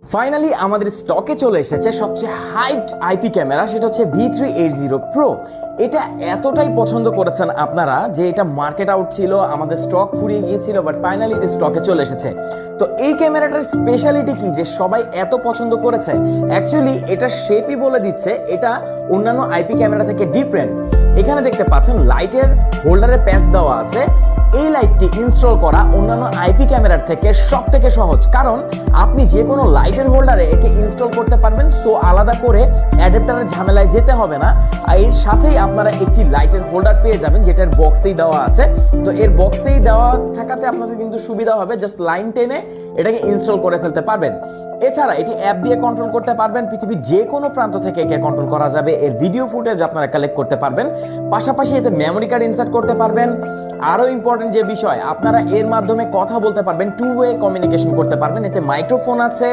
Finally আমাদের স্টকে চলে এসেছে সবচেয়ে হাইপড আইপি ক্যামেরা, সেটা হচ্ছে V380 Pro। এটা এতটাই পছন্দ করেছেন আপনারা যে এটা মার্কেট আউট ছিল, আমাদের স্টক ফুরিয়ে গিয়েছিল, বাট ফাইনালি এটা স্টকে চলে এসেছে। তো এই ক্যামেরাটার স্পেশালিটি কি যে সবাই এত পছন্দ করেছে? অ্যাকচুয়ালি এটা শেপই বলে দিচ্ছে এটা অন্যান্য আইপি ক্যামেরা থেকে ডিফারেন্ট। এখানে দেখতে পাচ্ছেন লাইটের হোল্ডারে প্যাচ দেওয়া আছে। এই লাইটটি ইনস্টল করা অন্যান্য আইপি ক্যামেরার থেকে সব থেকে সহজ, কারণ আপনি যে কোনো লাইটের হোল্ডারে একে ইনস্টল করতে পারবেন। সো আলাদা করে অ্যাডাপ্টারের ঝামেলায় যেতে হবে না। আর এর সাথেই আপনারা একটি লাইটের হোল্ডার পেয়ে যাবেন, যেটার বক্সেই দেওয়া আছে। তো এর বক্সেই দেওয়া থাকাতে আপনাদের কিন্তু সুবিধা হবে, জাস্ট লাইন টেনে এটাকে ইনস্টল করে ফেলতে পারবেন। এছাড়া এটি অ্যাপ দিয়ে কন্ট্রোল করতে পারবেন, পৃথিবীর যে কোনো প্রান্ত থেকে একে কন্ট্রোল করা যাবে। এর ভিডিও ফুটেজ আপনারা কালেক্ট করতে পারবেন, পাশাপাশি এতে মেমোরি কার্ড ইনসার্ট করতে পারবেন। আরও ইম্পর্টেন্ট যে বিষয়, আপনারা এর মাধ্যমে কথা বলতে পারবেন, টু ওয়ে কমিউনিকেশন করতে পারবেন। এতে মাইক্রোফোন আছে,